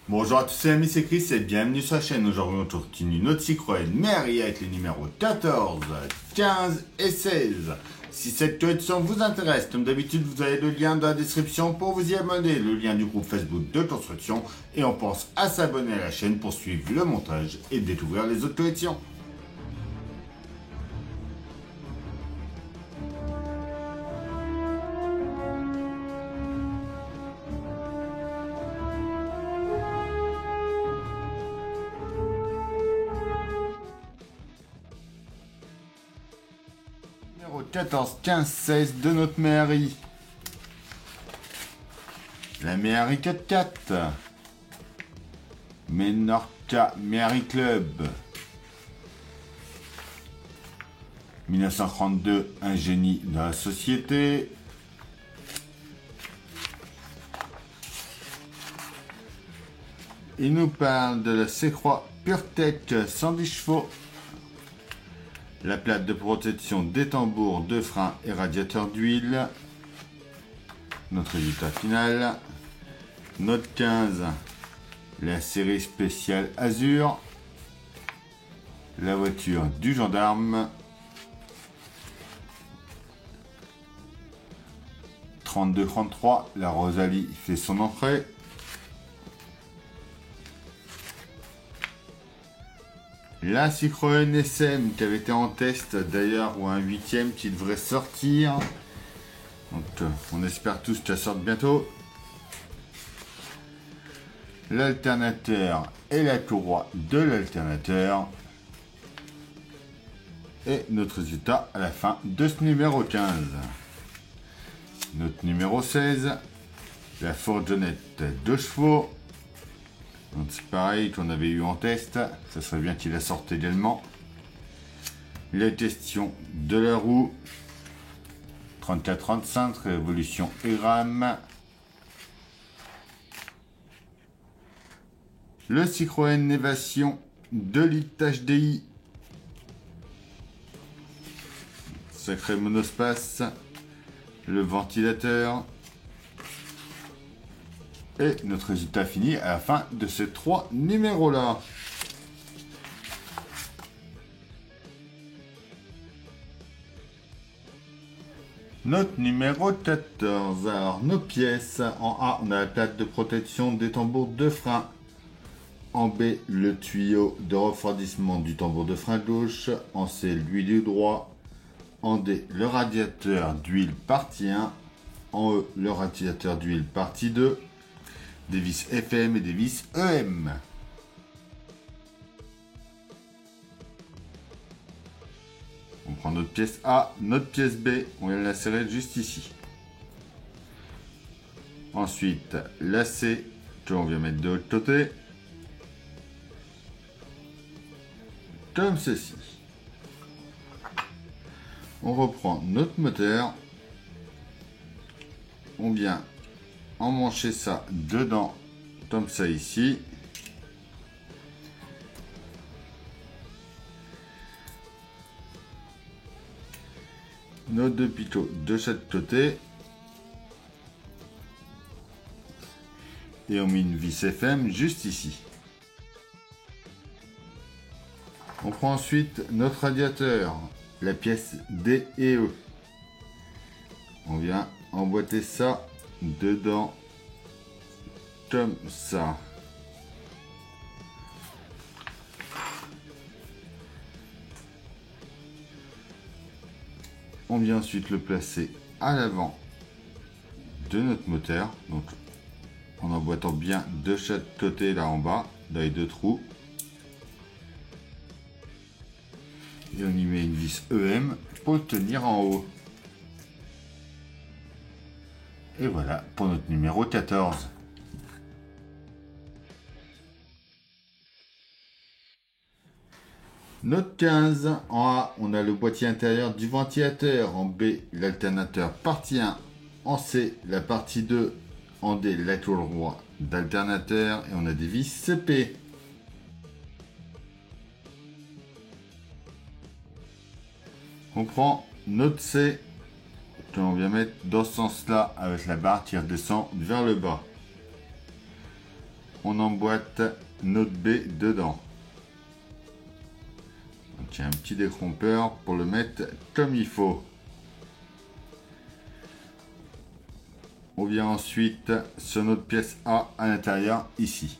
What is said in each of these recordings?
Bonjour à tous, c'est Ami, c'est Chris et bienvenue sur la chaîne. Aujourd'hui, on continue notre Citroën Mairie avec les numéros 14, 15 et 16. Si cette collection vous intéresse, comme d'habitude, vous avez le lien dans la description pour vous y abonner, le lien du groupe Facebook de construction, et on pense à s'abonner à la chaîne pour suivre le montage et découvrir les autres collections. Numéro 14, 15, 16 de notre mairie. La mairie 4x4. Menorca Mairie Club. 1932, un génie dans la société. Il nous parle de la Sécroix PureTech 110 chevaux. La plaque de protection des tambours, de freins et radiateur d'huile. Notre résultat final. Note 15, la série spéciale Azur. La voiture du gendarme. 32-33, la Rosalie fait son entrée. La Citroën SM qui avait été en test d'ailleurs, ou un 8e qui devrait sortir. Donc on espère tous qu'elle sorte bientôt. L'alternateur et la courroie de l'alternateur. Et notre résultat à la fin de ce numéro 15. Notre numéro 16, la fourgonnette 2 chevaux. Donc c'est pareil qu'on avait eu en test, ça serait bien qu'il la sorte également. La question de la roue, 34-35, révolution ERAM. Le Citroën Névation 2 litres HDI. Sacré monospace. Le ventilateur. Et notre résultat fini à la fin de ces 3 numéros-là. Notre numéro 14. Alors, nos pièces. En A, on a la plaque de protection des tambours de frein. En B, le tuyau de refroidissement du tambour de frein gauche. En C, l'huile droit. En D, le radiateur d'huile partie 1. En E, le radiateur d'huile partie 2. Des vis FM et des vis EM. On prend notre pièce A, notre pièce B, on vient l'insérer juste ici. Ensuite, la C, que on vient mettre de l'autre côté. Comme ceci. On reprend notre moteur. On vient emmancher ça dedans, comme ça ici. Nos 2 picots de chaque côté. Et on met une vis FM juste ici. On prend ensuite notre radiateur, la pièce D et E. On vient emboîter ça dedans, comme ça. On vient ensuite le placer à l'avant de notre moteur, donc en emboîtant bien de chaque côté là en bas, dans les 2 trous. Et on y met une vis EM pour le tenir en haut. Et voilà pour notre numéro 14. Note 15, en A, on a le boîtier intérieur du ventilateur. En B, l'alternateur partie 1. En C, la partie 2. En D, la courroie d'alternateur. Et on a des vis CP. On prend notre C qu'on vient mettre dans ce sens-là avec la barre qui redescend vers le bas. on emboîte notre B dedans. Donc il y a un petit décrompeur pour le mettre comme il faut. On vient ensuite sur notre pièce A à l'intérieur ici.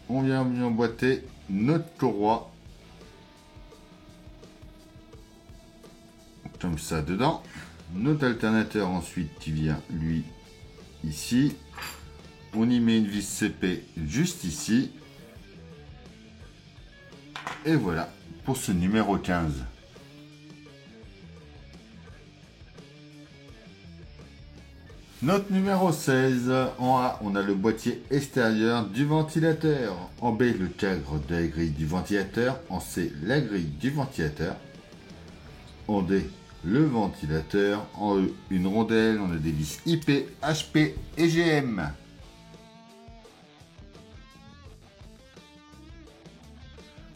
On vient emboîter notre courroie comme ça dedans. Notre alternateur ensuite qui vient lui ici. On y met une vis CP juste ici. Et voilà pour ce numéro 15. Notre numéro 16, en A, on a le boîtier extérieur du ventilateur. En B, le cadre de la grille du ventilateur. En C, la grille du ventilateur. En D, le ventilateur. En E, une rondelle. On a des vis IP, HP et GM.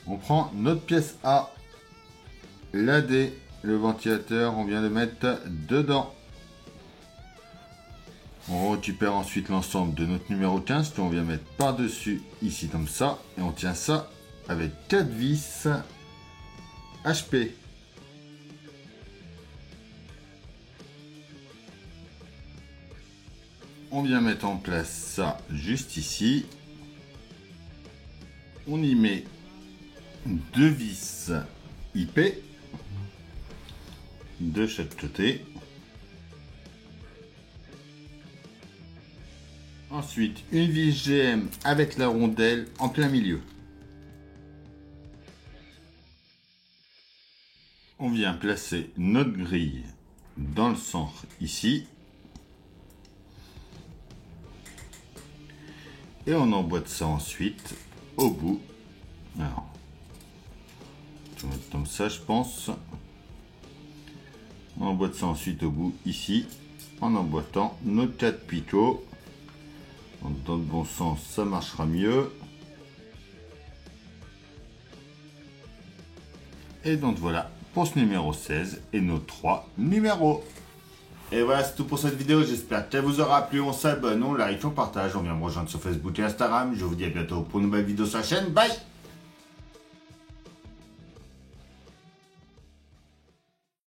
On prend notre pièce A, la D, le ventilateur, on vient le mettre dedans. On récupère ensuite l'ensemble de notre numéro 15 qu'on vient mettre par-dessus, ici comme ça. Et on tient ça avec 4 vis HP. On vient mettre en place ça juste ici. On y met 2 vis IP de chaque côté. Ensuite, une vis GM avec la rondelle en plein milieu. On vient placer notre grille dans le centre ici. Et on emboîte ça ensuite au bout. Alors, je vais mettre comme ça, je pense. On emboîte ça ensuite au bout ici, en emboîtant nos 4 picots. Dans le bon sens, ça marchera mieux. Et donc voilà pour ce numéro 16 et nos 3 numéros. Et voilà, c'est tout pour cette vidéo. J'espère qu'elle vous aura plu. On s'abonne, on like, on partage. On vient me rejoindre sur Facebook et Instagram. Je vous dis à bientôt pour une nouvelle vidéo sur la chaîne. Bye!